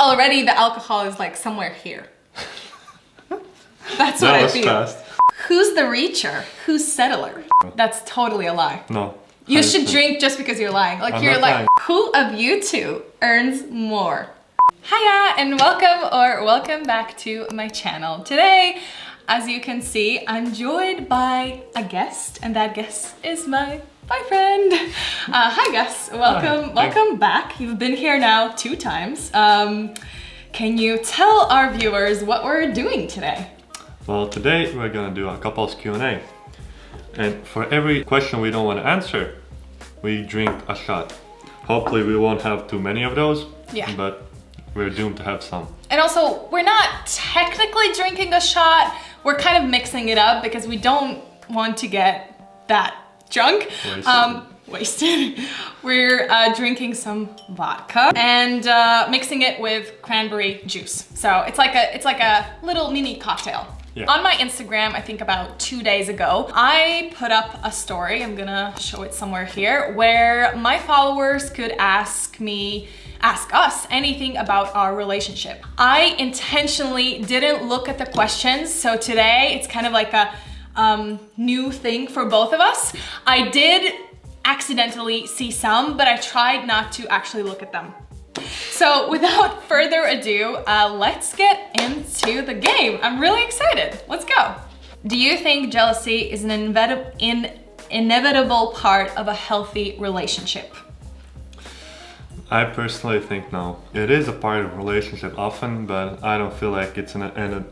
Already the alcohol is like somewhere here. That's what I feel. Fast. Who's the reacher? Who's settler? That's totally a lie. No. You should drink just because you're lying. Like you're like, who of you two earns more? Hiya and welcome back to my channel. Today, as you can see, I'm joined by a guest, and that guest is my boyfriend. Hi Gus, welcome back. You've been here now 2 times. Can you tell our viewers what we're doing today? Well, today we're gonna do a couples Q&A. And for every question we don't want to answer, we drink a shot. Hopefully we won't have too many of those, but we're doomed to have some. And also, we're not technically drinking a shot. We're kind of mixing it up because we don't want to get that drunk. Wasted. We're drinking some vodka and mixing it with cranberry juice. So it's like a little mini cocktail. Yeah. On my Instagram, I think about 2 days ago, I put up a story, I'm gonna show it somewhere here, where my followers could ask us anything about our relationship. I intentionally didn't look at the questions, so today it's kind of like a new thing for both of us. I did accidentally see some, but I tried not to actually look at them. So without further ado, let's get into the game. I'm really excited. Let's go. Do you think jealousy is an inevitable part of a healthy relationship? I personally think no. It is a part of a relationship often, but I don't feel like it's an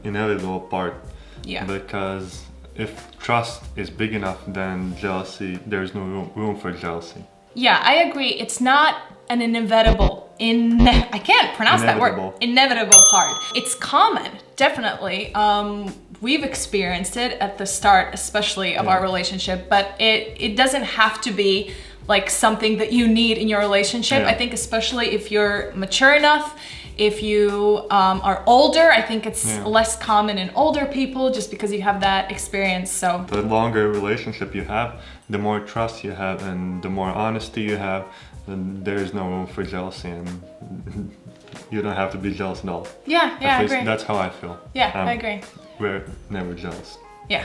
inevitable part. Yeah. Because if trust is big enough, then jealousy, there's no room for jealousy. Yeah, I agree. It's not an I can't pronounce that word. Inevitable part. It's common, definitely. We've experienced it at the start, especially of our relationship, but it doesn't have to be like something that you need in your relationship. I think especially if you're mature enough, if you are older, I think it's less common in older people just because you have that experience. So the longer relationship you have, the more trust you have and the more honesty you have, then there is no room for jealousy, and you don't have to be jealous at all. Yeah, I agree. That's how I feel. Yeah, I agree. We're never jealous. Yeah.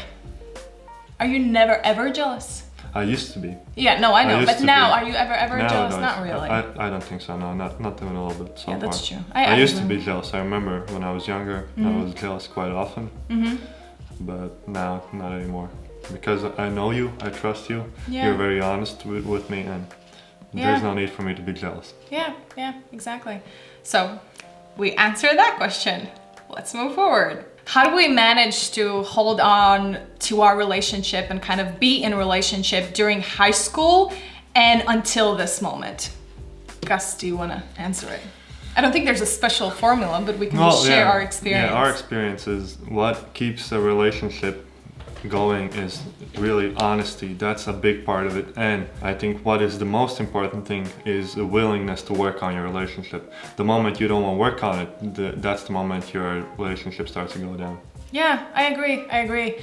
Are you never ever jealous? I used to be. Yeah, no, I know. But now, are you ever jealous? No, not really. I don't think so. No, not even a little bit so far. That's true. I used to be jealous. I remember when I was younger, I was jealous quite often. But now, not anymore. Because I know you, I trust you. You're very honest with me, and there's no need for me to be jealous. Yeah, exactly. So, we answered that question. Let's move forward. How do we manage to hold on to our relationship and kind of be in a relationship during high school and until this moment? Gus, do you want to answer it? I don't think there's a special formula, but we can just share our experience. Yeah, our experience is what keeps a relationship going is really honesty. That's a big part of it. And I think what is the most important thing is the willingness to work on your relationship. The moment you don't want to work on it, that's the moment your relationship starts to go down. Yeah, I agree.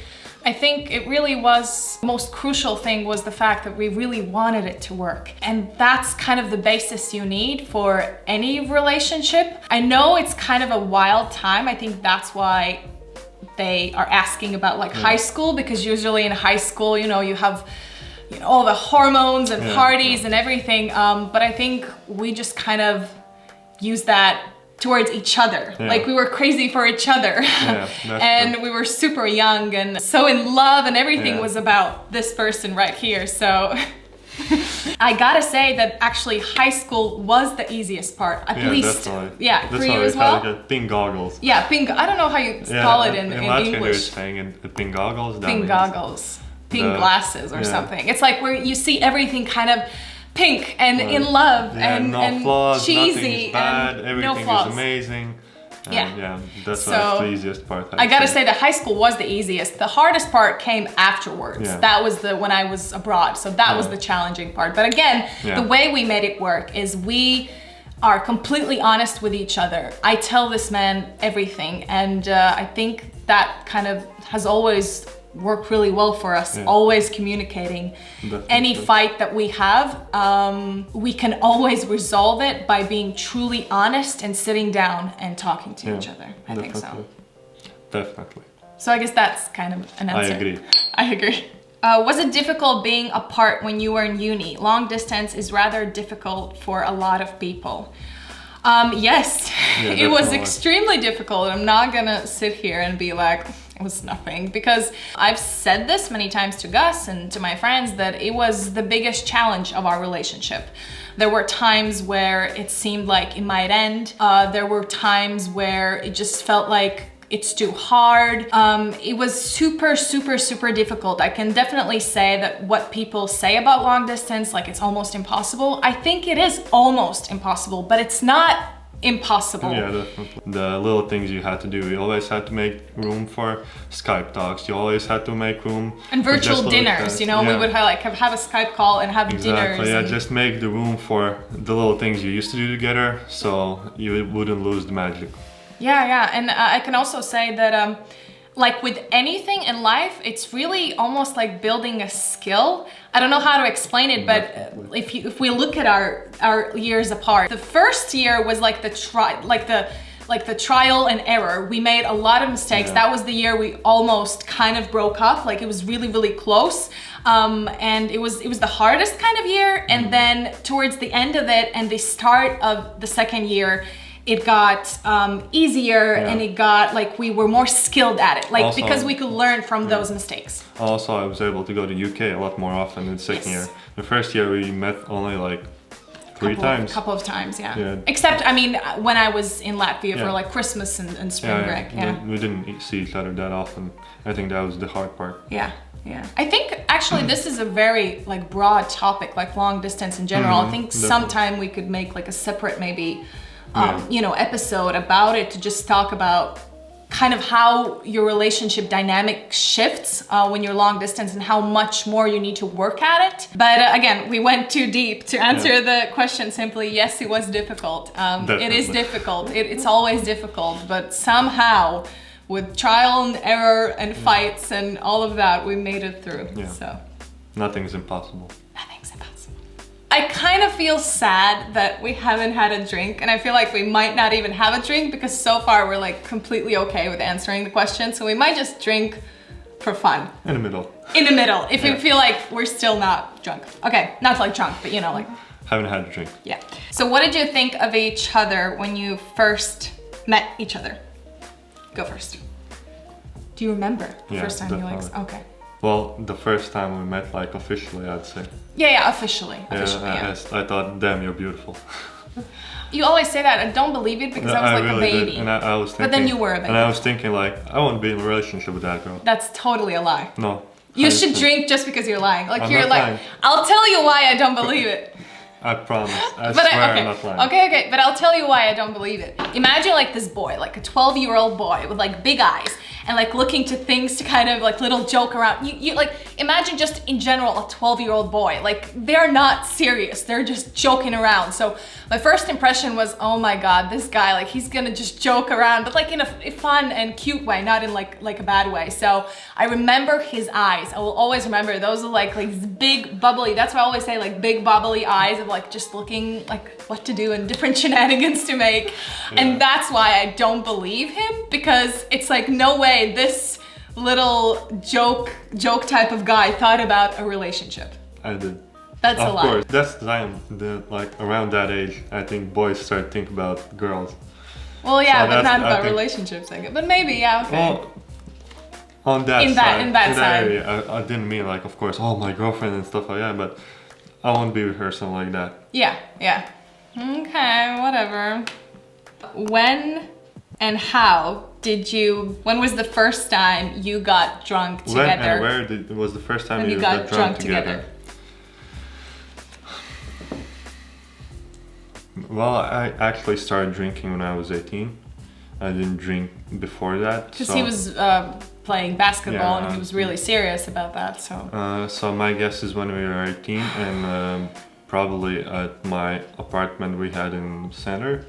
I think it really was, the most crucial thing was the fact that we really wanted it to work. And that's kind of the basis you need for any relationship. I know it's kind of a wild time. I think that's why they are asking about like high school, because usually in high school, you have all the hormones and parties and everything. But I think we just kind of use that towards each other. Like we were crazy for each other. And we were super young and so in love, and everything was about this person right here. So I gotta say that actually high school was the easiest part, at least. That's for you as well? Like pink goggles. Yeah, pink. I don't know how you call it in English. Pink goggles. Pink goggles. Pink glasses or something. It's like where you see everything kind of pink and in love and flaws, cheesy bad, and everything no flaws. is amazing. That's the easiest part. I gotta say that high school was the easiest. The hardest part came afterwards. That was when I was abroad. So that was the challenging part. But again, the way we made it work is we are completely honest with each other. I tell this man everything, and I think that kind of has always work really well for us, Yeah. always communicating. Definitely. Any fight that we have, we can always resolve it by being truly honest and sitting down and talking to each other. I think so. Definitely. So I guess that's kind of an answer. I agree. I agree. Was it difficult being apart when you were in uni? Long distance is rather difficult for a lot of people. Yes, Yeah, it was definitely. extremely difficult. I'm not gonna sit here and be like, it was nothing, because I've said this many times to Gus and to my friends that it was the biggest challenge of our relationship. There were times where it seemed like it might end. There were times where it just felt like it's too hard. It was super, super, super difficult. I can definitely say that what people say about long distance, like it's almost impossible. I think it is almost impossible, but it's not impossible. Yeah, definitely. The little things you had to do. You always had to make room for Skype talks. You always had to make room And for virtual just dinners, you know, we would have a Skype call and have dinners. Exactly. Yeah, and- just make the room for the little things you used to do together, so you wouldn't lose the magic. Yeah, and I can also say that like with anything in life, it's really almost like building a skill. I don't know how to explain it, but if we look at our years apart, the first year was like the trial and error. We made a lot of mistakes. Yeah. That was the year we almost kind of broke up. Like it was really, really close. And it was the hardest kind of year. And then towards the end of it and the start of the second year, it got easier, and it got like we were more skilled at it, like Also, because we could learn from those mistakes. Also, I was able to go to UK a lot more often in the second Yes. year. The first year we met only like three times. Couple of times, yeah. Yeah. Except, I mean, when I was in Latvia for Yeah. like Christmas and spring break, yeah. We didn't see each other that often. I think that was the hard part. Yeah. I think actually this is a very like broad topic, like long distance in general. I think definitely. sometime we could make like a separate maybe episode about it, to just talk about kind of how your relationship dynamic shifts when you're long distance and how much more you need to work at it. But again, we went too deep to answer the question simply. Yes, it was difficult. It is difficult. It's always difficult, but somehow with trial and error and fights and all of that, we made it through. Yeah. So Nothing's impossible. nothing's impossible. I kind of feel sad that we haven't had a drink, and I feel like we might not even have a drink because so far we're like completely okay with answering the question. So we might just drink for fun. In the middle. In the middle, if we Yeah. feel like we're still not drunk. Okay, not like drunk, but you know, like, Haven't had a drink. yeah. So what did you think of each other when you first met each other? Go first. Do you remember the Yeah, first time you definitely. like, okay. Well, the first time we met, like officially, I'd say. Yeah, officially, yeah. I thought, damn, you're beautiful. You always say that. I don't believe it because I was like really a baby. did, and I was thinking. But then you were a baby. And I was thinking, like, I won't be in a relationship with that girl. That's totally a lie. No. You should 100%. drink just because you're lying. Like I'm you're not like, lying. I'll tell you why I don't believe it. I promise. I But swear okay, I'm not lying. okay, but I'll tell you why I don't believe it. Imagine like this boy, like a 12-year-old boy with like big eyes and like looking to things to kind of like little joke around. You like imagine just in general a 12-year-old boy. Like they're not serious. They're just joking around. So my first impression was, oh my God, this guy, like he's gonna just joke around, but like in a fun and cute way, not in like a bad way. So I remember his eyes. I will always remember those are like these big bubbly. That's why I always say like big bubbly eyes of like just looking like what to do and different shenanigans to make. Yeah. And that's why I don't believe him, because it's like no way this little joke type of guy thought about a relationship. I did. That's a Of lie. course, that's the time, like around that age, I think boys start thinking about girls. Well, yeah, So but that's- not I about think- relationships, I guess. But maybe, yeah, okay. Well, on that In side, that side. area, I didn't mean like, of course, oh my girlfriend and stuff like that, but I won't be with her, something like that. Yeah. Okay, whatever. When and how when was the first time you got drunk together? When and where was the first time When you got drunk together? Well, I actually started drinking when I was 18. I didn't drink before that. Because so, he was playing basketball and Yeah. he was really serious about that, so. So my guess is when we were 18 and probably at my apartment we had in center.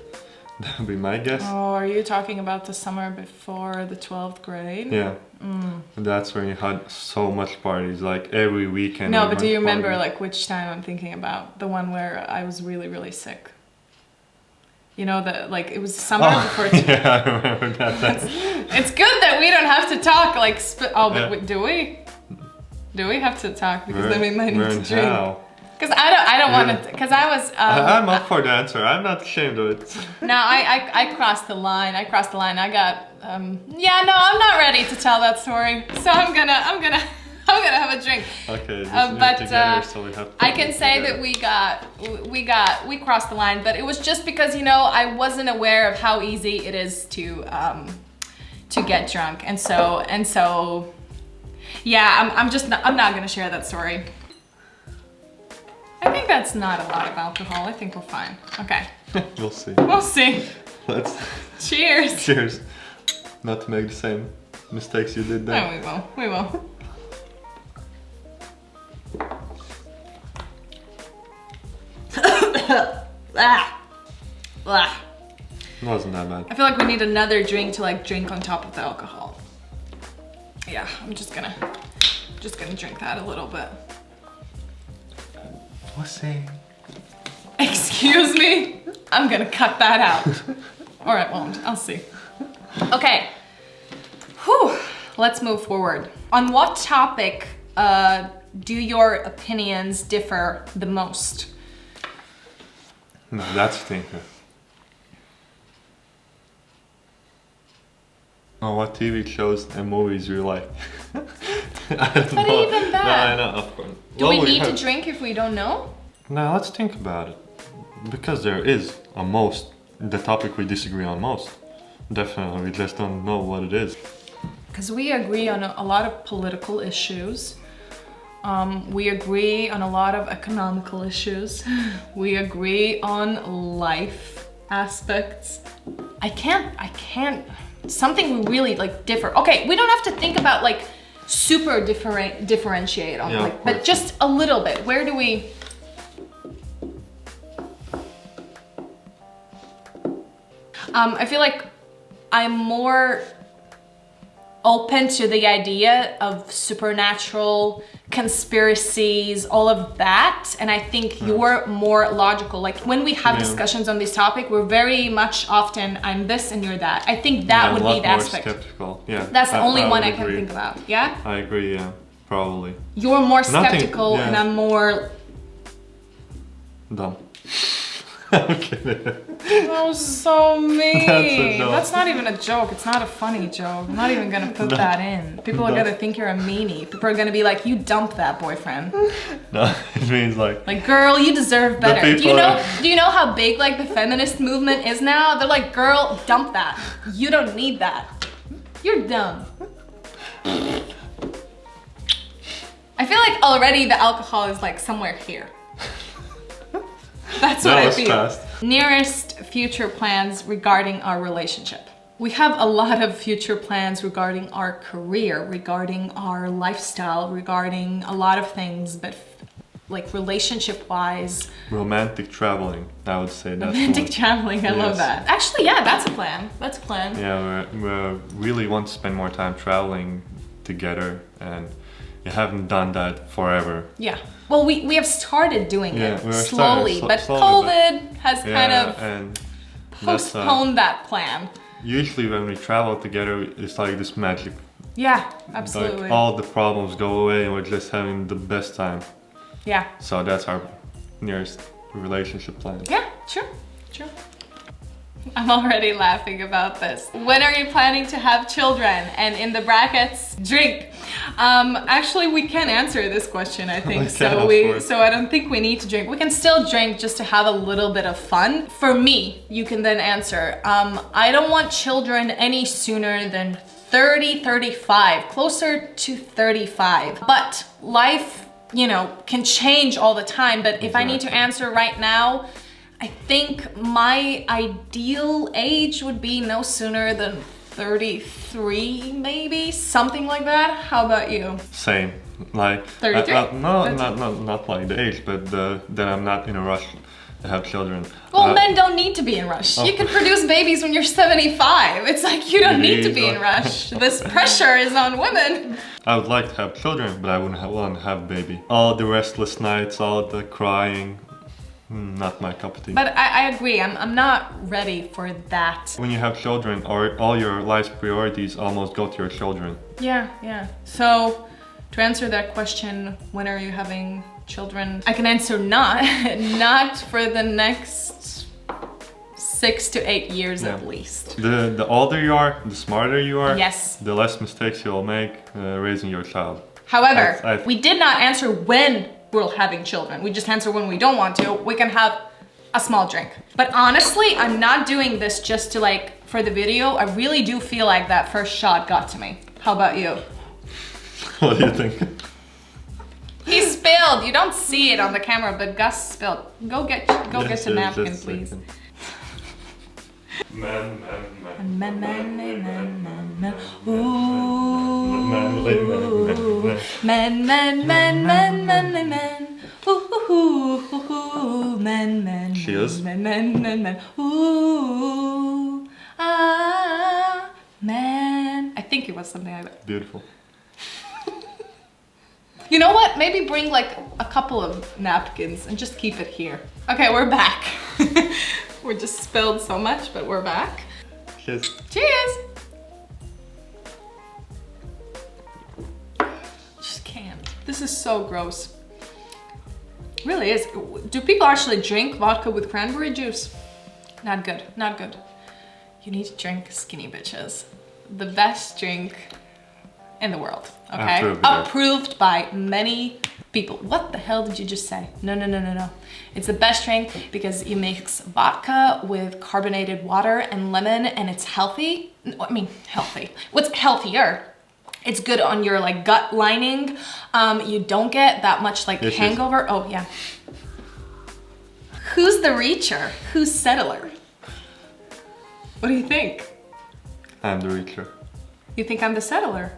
That would be my guess. Oh, are you talking about the summer before the 12th grade? Yeah. That's when you had so much parties, like every weekend. No, we but do went you remember partying. like which time I'm thinking about? The one where I was really, really sick. You know, that like it was summer before. Yeah, I remember that. It's good that we don't have to talk like. But Yeah. do we? Do we have to talk? Because then we might need to drink. How? Because I don't want to. Because I was. I'm up for the answer. I'm not ashamed of it. No, I crossed the line. I crossed the line. I got. Yeah, no, I'm not ready to tell that story. So I'm gonna have a drink. Okay, just but together, so we have. I can say that we crossed the line, but it was just because I wasn't aware of how easy it is to get drunk, and so yeah, I'm not gonna share that story. I think that's not a lot of alcohol. I think we're fine. Okay. We'll see. We'll see. Let's. Cheers. Cheers. Not to make the same mistakes you did there. No, we will. It wasn't that bad. I feel like we need another drink to like drink on top of the alcohol. Yeah, I'm just gonna drink that a little bit. We'll see. Excuse me? I'm gonna cut that out. Or I won't, I'll see. Okay. Whew. Let's move forward. On what topic do your opinions differ the most? No, that's a thinker. Oh, what TV shows and movies you like? I don't But know. even that. No, I know, of course. Do we need to drink if we don't know? No, let's think about it. Because there is the topic we disagree on most. Definitely, we just don't know what it is. Because we agree on a lot of political issues. We agree on a lot of economical issues. We agree on life aspects. I can't, something we really like differ. Okay, we don't have to think about like super differentiate on like, but just a little bit. Where do we? I feel like I'm more open to the idea of supernatural conspiracies, all of that, and I think you're more logical. Like when we have discussions on this topic, we're very much often I'm this and you're that. I think that would be the aspect. Skeptical. Yeah, that's the only one I can agree. think about. Yeah, I agree. Yeah, probably. you're more skeptical and I'm more dumb. I'm kidding. That was so mean. That's a joke. That's not even a joke. It's not a funny joke. I'm not even gonna put that in. People are gonna think you're a meanie. People are gonna be like, you dumped that boyfriend. No, it means like Girl, you deserve better. Do people you know how big like the feminist movement is now? They're like, girl, dump that. You don't need that. You're dumb. I feel like already the alcohol is like somewhere here. That's what I feel. Fast. Nearest future plans regarding our relationship. We have a lot of future plans regarding our career, regarding our lifestyle, regarding a lot of things, but like relationship wise. Romantic traveling, I would say that's Romantic traveling, I love that. Actually, yeah, that's a plan. That's a plan. Yeah, we really want to spend more time traveling together, and you haven't done that forever. Yeah. Well, we have started doing it slowly, but slowly, COVID has kind of and postponed that plan. Usually when we travel together, it's like this magic. Yeah, absolutely. Like all the problems go away and we're just having the best time. Yeah. So that's our nearest relationship plan. Yeah, true. I'm already laughing about this. When are you planning to have children? And in the brackets, drink. Actually, we can answer this question, I think. So I don't think we need to drink. We can still drink just to have a little bit of fun. For me, you can then answer. I don't want children any sooner than 30, 35, closer to 35. But life, can change all the time. But if I need to answer right now, I think my ideal age would be no sooner than 33, maybe something like that. How about you? Same, like 33. not like the age, but that I'm not in a rush, have children. Well, men don't need to be in rush. You can produce babies when you're 75. It's like you don't need to be in rush. This pressure is on women. I would like to have children, but I wouldn't want to have a baby. All the restless nights, all the crying, not my cup of tea. But I agree, I'm not ready for that. When you have children, all your life's priorities almost go to your children. Yeah. So, to answer that question, when are you having children? I can answer not. Not for the next 6 to 8 years at least. The older you are, the smarter you are, yes, the less mistakes you'll make raising your child. However, we did not answer when we're having children. We just answer when we don't want to. We can have a small drink. But honestly, I'm not doing this just to like, for the video. I really do feel like that first shot got to me. How about you? What do you think? He spilled. You don't see it on the camera, but Gus spilled. Go get the napkin, please. Man. Ooh. Men. Ooh. Men. She is. Men. Ooh. Ah. Man. I think it was something like that. Beautiful. You know what? Maybe bring like a couple of napkins and just keep it here. Okay, we're back. We just spilled so much, but we're back. Cheers. Cheers! Just can't. This is so gross. It really is. Do people actually drink vodka with cranberry juice? Not good, not good. You need to drink Skinny Bitches. The best drink in the world, okay? Approved by many people. What the hell did you just say? No. It's the best drink because you mix vodka with carbonated water and lemon and it's healthy. I mean, healthy. What's healthier? It's good on your like gut lining. You don't get that much like hangover. Oh yeah. Who's the reacher? Who's settler? What do you think? I'm the reacher. You think I'm the settler?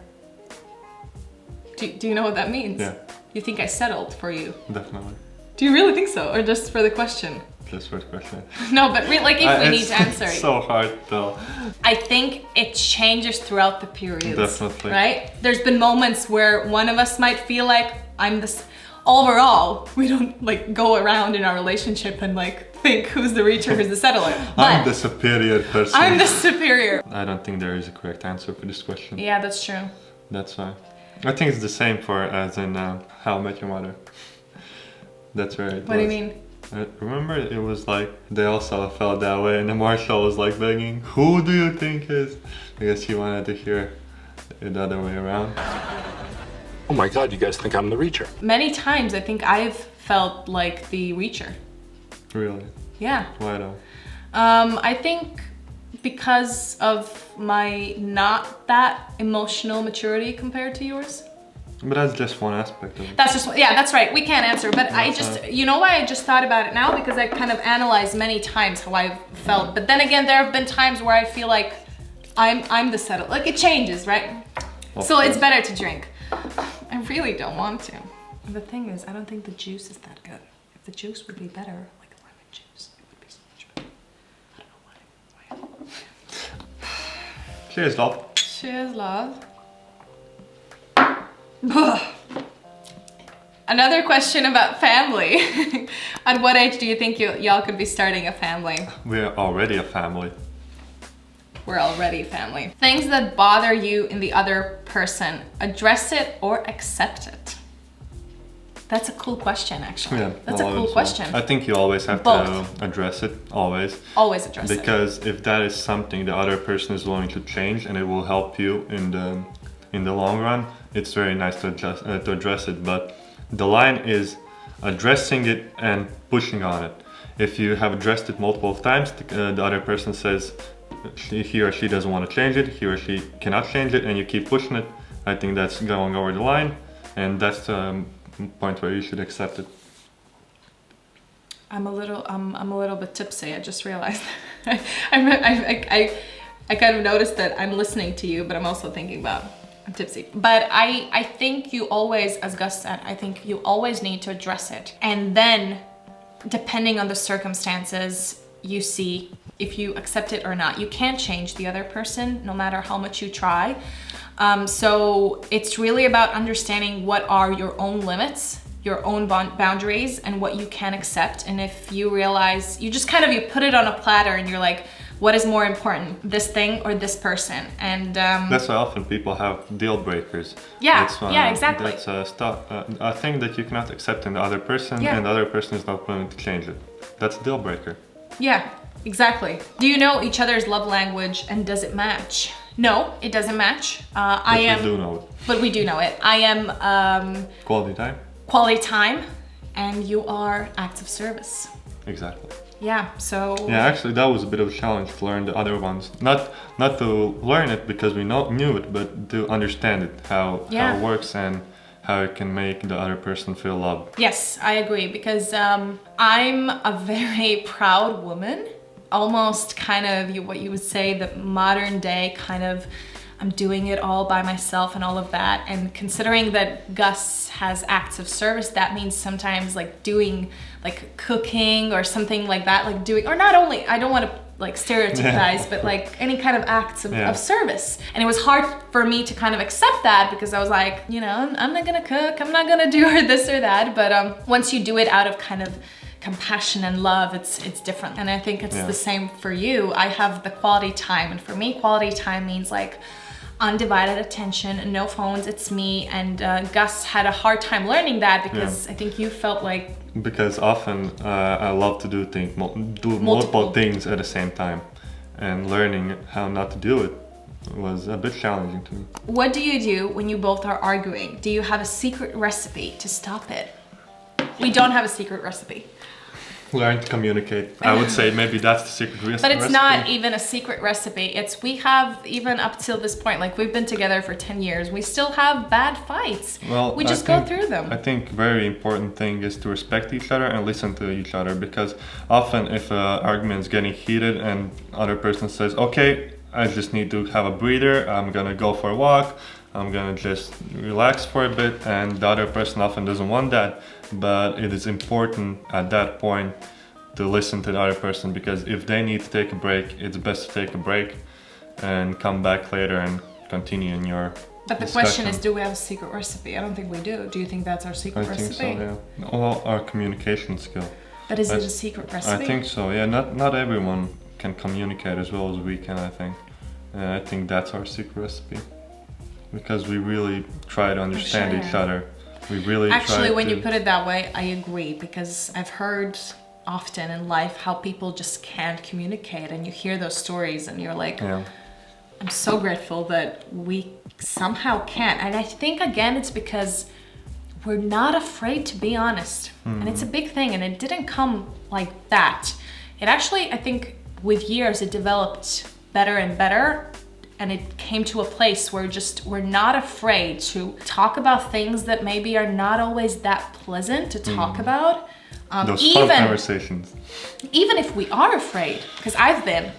Do you know what that means? Yeah. You think I settled for you? Definitely. Do you really think so? Or just for the question? Just for the question. No, but like if we need to answer it. It's so hard though. I think it changes throughout the periods. Definitely. Right? There's been moments where one of us might feel like I'm this. Overall, we don't like go around in our relationship and like think who's the reacher, who's the settler. But I'm the superior person. I'm the superior. I don't think there is a correct answer for this question. Yeah, that's true. That's why. I think it's the same for as in How I Met Your Mother. That's where it was. What do you mean? Remember, it was like they also felt that way, and then Marshall was like begging, "Who do you think is?" Because he wanted to hear it the other way around. Oh my God, you guys think I'm the reacher? Many times I think I've felt like the reacher. Really? Yeah. Why though? I think because of my not that emotional maturity compared to yours. But that's just one aspect of it. That's just, yeah, that's right. We can't answer, but I just, you know why I just thought about it now? Because I kind of analyzed many times how I've felt. But then again, there have been times where I feel like I'm the settler. Like it changes, right? So it's better to drink. I really don't want to. The thing is, I don't think the juice is that good. If the juice would be better, like lemon juice, it would be so much better. I don't know why. Cheers, love. Cheers, love. Another question about family. At what age do you think y'all could be starting a family? We're already a family. We're already a family. Things that bother you in the other person, address it or accept it? That's a cool question, actually. Yeah, that's a cool question. I think you always have to address it, always. Always address it. Because if that is something the other person is willing to change and it will help you in the long run, it's very nice to address it. But the line is addressing it and pushing on it. If you have addressed it multiple times, the other person says he or she doesn't want to change it, he or she cannot change it, and you keep pushing it, I think that's going over the line, and that's the point where you should accept it. I'm a little bit tipsy. I just realized. I kind of noticed that I'm listening to you, but I'm also thinking about. I'm tipsy. But I think you always, as Gus said, I think you always need to address it and then depending on the circumstances, you see if you accept it or not. You can't change the other person no matter how much you try. So it's really about understanding what are your own limits, your own boundaries, and what you can accept. And if you realize, you just kind of, you put it on a platter and you're like, what is more important, this thing or this person? And that's why often people have deal breakers. Yeah, yeah, exactly. That's a thing that you cannot accept in the other person, and the other person is not willing to change it. That's a deal breaker. Yeah, exactly. Do you know each other's love language, and does it match? No, it doesn't match. We do know it. But we do know it. I am quality time. Quality time, and you are acts of service. Exactly. Yeah, so... Yeah, actually that was a bit of a challenge to learn the other ones. Not to learn it because we knew it, but to understand it, how it works and how it can make the other person feel loved. Yes, I agree, because I'm a very proud woman. Almost kind of what you would say the modern day kind of, I'm doing it all by myself and all of that. And considering that Gus has acts of service, that means sometimes like doing like cooking or something like that, like doing, or not only, I don't want to like stereotypize, but like any kind of acts of service. And it was hard for me to kind of accept that because I was like, you know, I'm not gonna cook, I'm not gonna do this or that. But once you do it out of kind of compassion and love, it's different. And I think it's the same for you. I have the quality time, and for me, quality time means like undivided attention, no phones, it's me. And Gus had a hard time learning that because I think you felt like... Because often I love to do multiple things at the same time, and learning how not to do it was a bit challenging to me. What do you do when you both are arguing? Do you have a secret recipe to stop it? We don't have a secret recipe. Learn to communicate. I would say maybe that's the secret recipe. But it's not even a secret recipe. It's, we have, even up till this point, like we've been together for 10 years, we still have bad fights. Well, we just go through them. I think very important thing is to respect each other and listen to each other, because often if an argument is getting heated and other person says, okay, I just need to have a breather, I'm gonna go for a walk, I'm gonna just relax for a bit, and the other person often doesn't want that. But it is important at that point to listen to the other person, because if they need to take a break, it's best to take a break and come back later and continue in your But the question is, do we have a secret recipe? I don't think we do. Do you think that's our secret recipe? I think so, yeah. All our communication skill. But is it a secret recipe? I think so, yeah. Not everyone can communicate as well as we can, I think. I think that's our secret recipe. Because we really try to understand each other. We really actually, when you put it that way, I agree, because I've heard often in life how people just can't communicate, and you hear those stories and you're like, I'm so grateful that we somehow can. And I think again, it's because we're not afraid to be honest. And it's a big thing, and it didn't come like that. It actually, I think with years, it developed better and better. And it came to a place where we're not afraid to talk about things that maybe are not always that pleasant to talk about. Those fun conversations. Even if we are afraid, because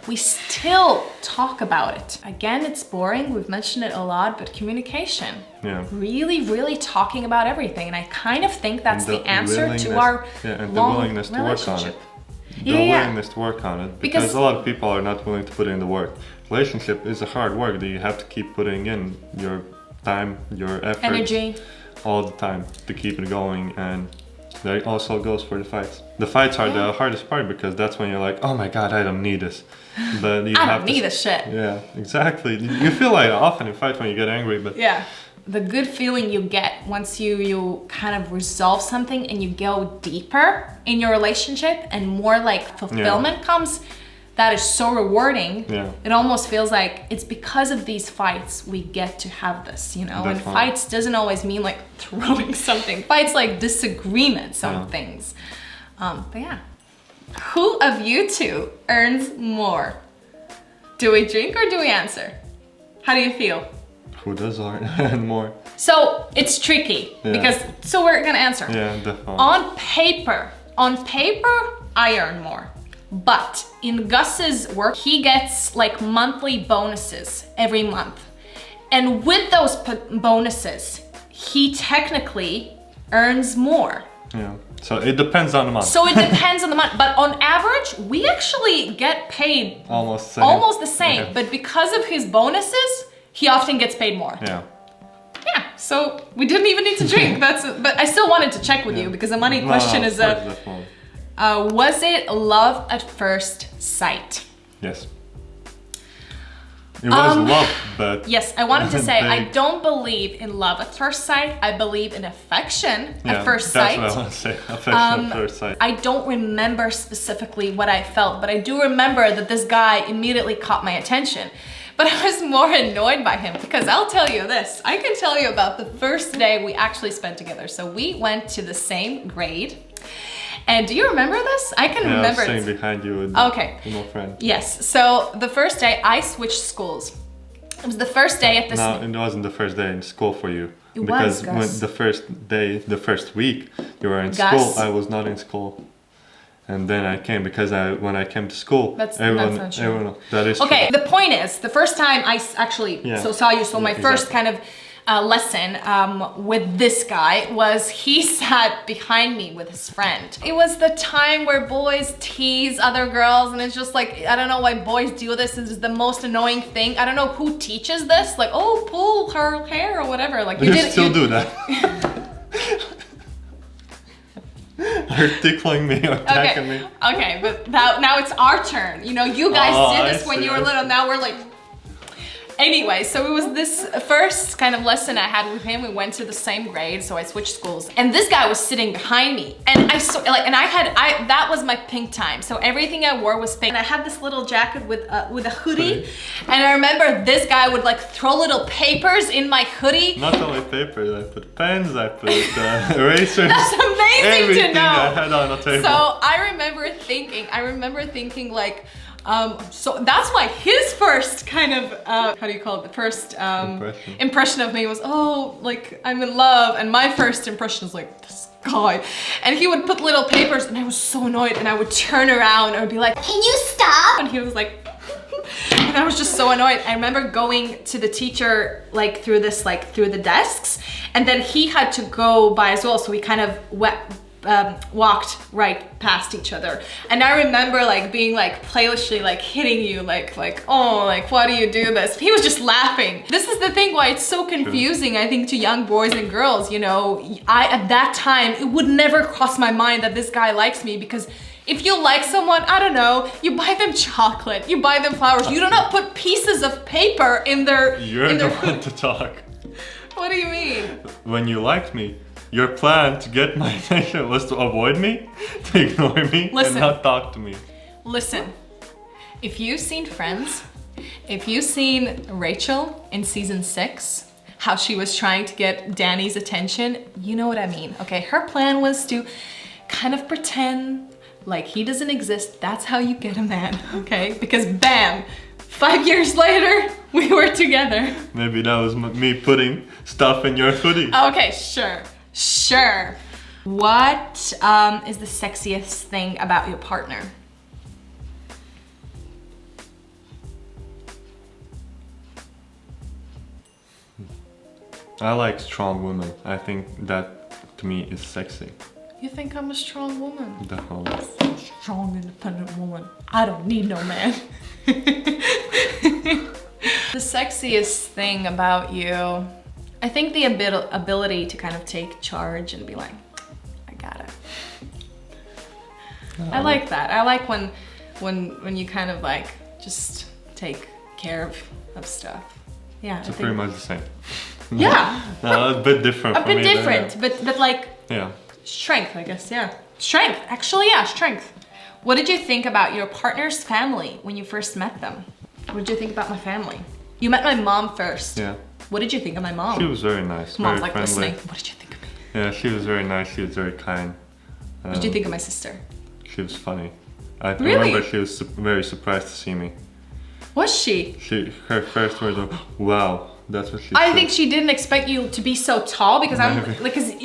we still talk about it. Again, it's boring, we've mentioned it a lot, but communication. Yeah. Really, really talking about everything. And I kind of think that's the answer to our long relationship. The willingness to work on it. Willingness to work on it. Because a lot of people are not willing to put in the work. Relationship is a hard work that you have to keep putting in your time, your effort, energy, all the time to keep it going. And that also goes for the fights. The fights are the hardest part, because that's when you're like, oh my god, I don't need this. But you I don't need this shit. Yeah, exactly. You feel like often in fights when you get angry, but the good feeling you get once you kind of resolve something and you go deeper in your relationship and more like fulfillment comes. That is so rewarding. Yeah. It almost feels like it's because of these fights we get to have this, you know? Definitely. And fights doesn't always mean like throwing something. Fights like disagreements on things. But yeah. Who of you two earns more? Do we drink or do we answer? How do you feel? Who does earn more? So it's tricky because, so we're gonna answer. Yeah, definitely. On paper, I earn more. But in Gus's work, he gets like monthly bonuses every month. And with those bonuses, he technically earns more Yeah. So it depends on the month. So it depends on the month, but on average, we actually get paid Almost the same. Yeah. But because of his bonuses, he often gets paid more. Yeah. Yeah. So we didn't even need to drink. But I still wanted to check with you because the money question is was it love at first sight? Yes. It was love, but... Yes, I wanted to say, I they- don't believe in love at first sight. I believe in affection Yeah, at first sight. That's what I want to say. Affection at first sight. I don't remember specifically what I felt, but I do remember that this guy immediately caught my attention. But I was more annoyed by him because I'll tell you this. I can tell you about the first day we actually spent together. So we went to the same grade. And do you remember this? I can remember I was it. sitting behind you with, Okay. with my friend. Yes, so the first day I switched schools. It was the first day at this... No, it wasn't the first day in school for you. It because was, Gus. when the first day, the first week you were in Gus. school, I was not in school. And then I came because when I came to school, That's not true. That is Okay, true. the point is, the first time I actually saw you, so my first kind of lesson with this guy was he sat behind me with his friend. It was the time where boys tease other girls and it's just like, I don't know why boys do this. This is the most annoying thing. I don't know who teaches this. Like, oh, pull her hair or whatever. Like You still do that. You're tickling me or attacking me. Okay, but now it's our turn. You know, you guys did this when you were little. Now we're like... Anyway, so it was this first kind of lesson I had with him. We went to the same grade, so I switched schools. And this guy was sitting behind me. And that was my pink time. So everything I wore was pink. And I had this little jacket with a hoodie. And I remember this guy would like throw little papers in my hoodie. Not only papers, I put pens, I put erasers. That's amazing everything to know. I had on the table. So I remember thinking like, so that's why his first kind of, how do you call it? The first impression of me was, oh, like I'm in love. And my first impression was like, this guy. And he would put little papers and I was so annoyed and I would turn around and I would be like, can you stop? And he was like, and I was just so annoyed. I remember going to the teacher like through the desks and then he had to go by as well. So we kind of walked right past each other. And I remember like being like playishly like hitting you like, oh, like why do you do this? He was just laughing. This is the thing why it's so confusing, I think, to young boys and girls, you know. At that time, it would never cross my mind that this guy likes me because if you like someone, I don't know, you buy them chocolate, you buy them flowers, you do not put pieces of paper in their... You're the one to talk. What do you mean? When you liked me, your plan to get my attention was to avoid me, to ignore me, and not talk to me. Listen, if you've seen Friends, if you've seen Rachel in season 6, how she was trying to get Danny's attention, you know what I mean, okay? Her plan was to kind of pretend like he doesn't exist. That's how you get a man, okay? Because bam, 5 years later, we were together. Maybe that was me putting stuff in your hoodie. Okay, sure. Sure. What is the sexiest thing about your partner? I like strong women. I think that to me is sexy. You think I'm a strong woman? Definitely. Strong, independent woman. I don't need no man. The sexiest thing about you, I think the ability to kind of take charge and be like, I got it. I like that. I like when you kind of like just take care of stuff. Yeah. It's pretty much the same. Yeah. No, a bit different. A bit different, but like. Yeah. Strength, I guess. Yeah. Strength. Actually, yeah, strength. What did you think about your partner's family when you first met them? What did you think about my family? You met my mom first. Yeah. What did you think of my mom? She was very nice. Mom's very like friendly. listening. What did you think of me? Yeah, she was very nice. She was very kind. What did you think of my sister? She was funny. I Really? remember she was very surprised to see me. Was she? Her first words were, "Wow." That's what she said. I think she didn't expect you to be so tall because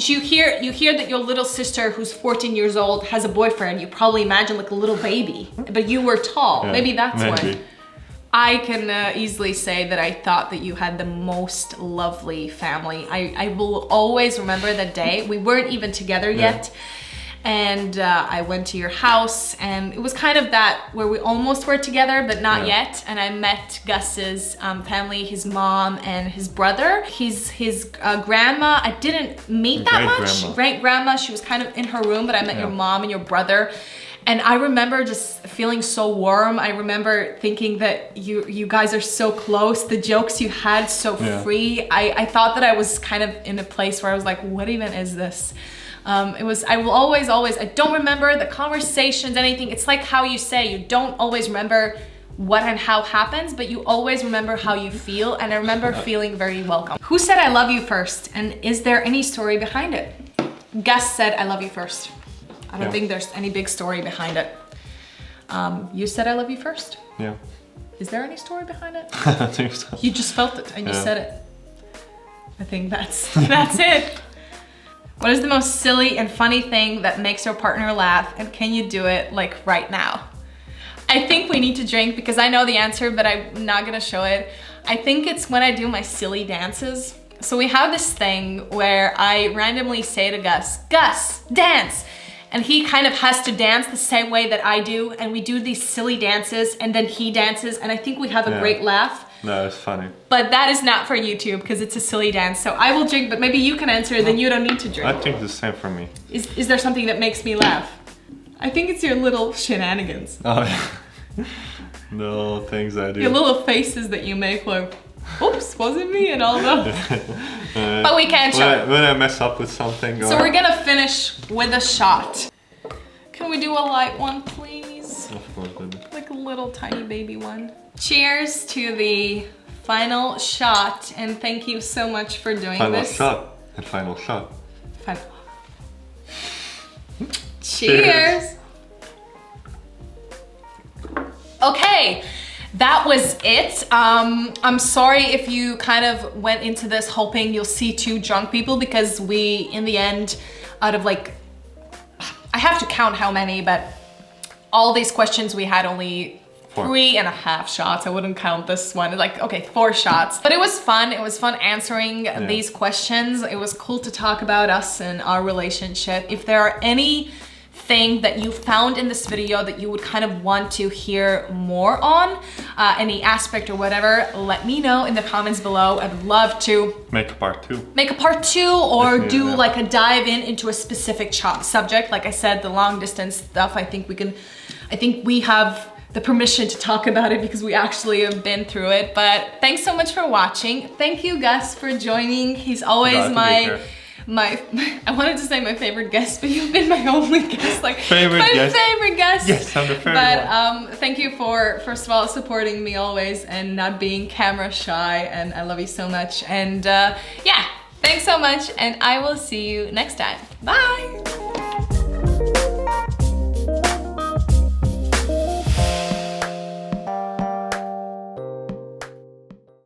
you hear that your little sister who's 14 years old has a boyfriend. You probably imagine like a little baby, but you were tall. Yeah, maybe that's why. I can easily say that I thought that you had the most lovely family. I will always remember that day. We weren't even together yet. And I went to your house, and it was kind of that where we almost were together, but not yet. And I met Gus's family, his mom and his brother. His grandma, I didn't meet that much. Great grandma, she was kind of in her room, but I met your mom and your brother. And I remember just feeling so warm. I remember thinking that you guys are so close. The jokes you had so free. I thought that I was kind of in a place where I was like, what even is this? I will always, I don't remember the conversations, anything. It's like how you say, you don't always remember what and how happens, but you always remember how you feel. And I remember feeling very welcome. Who said I love you first? And is there any story behind it? Gus said I love you first. I don't think there's any big story behind it. You said I love you first? Yeah. Is there any story behind it? I think so. You just felt it and you said it. I think that's it. What is the most silly and funny thing that makes your partner laugh, and can you do it like right now? I think we need to drink because I know the answer, but I'm not gonna show it. I think it's when I do my silly dances. So we have this thing where I randomly say to Gus, Gus, dance! And he kind of has to dance the same way that I do, and we do these silly dances, and then he dances, and I think we have a great laugh. No, it's funny. But that is not for YouTube because it's a silly dance. So I will drink, but maybe you can answer, then you don't need to drink. I think the same for me. Is there something that makes me laugh? I think it's your little shenanigans. Oh, yeah. No, things I do. Your little faces that you make like, oops, was it me? And all that. But we can't show. When I mess up with something. So we're gonna finish with a shot. Can we do a light one, please? Of course, baby. Like a little tiny baby one. Cheers to the final shot, and thank you so much for doing this. Final shot. Cheers. Okay, that was it. I'm sorry if you kind of went into this hoping you'll see two drunk people, because we, in the end, out of like, I have to count how many, but all these questions we had only 3.5 shots. I wouldn't count this one. Like, okay, 4 shots. But it was fun. It was fun answering these questions. It was cool to talk about us and our relationship. If there are anything that you found in this video that you would kind of want to hear more on, any aspect or whatever, let me know in the comments below. I'd love to make a part 2. Make a part 2 or do like a dive into a specific subject. Like I said, the long distance stuff, I think we have the permission to talk about it because we actually have been through it. But thanks so much for watching. Thank you, Gus, for joining. He's always I wanted to say my favorite guest, but you've been my only guest, like favorite guest. Yes, I'm the favorite one. Thank you for, first of all, supporting me always and not being camera shy, and I love you so much. And yeah, thanks so much, and I will see you next time. Bye.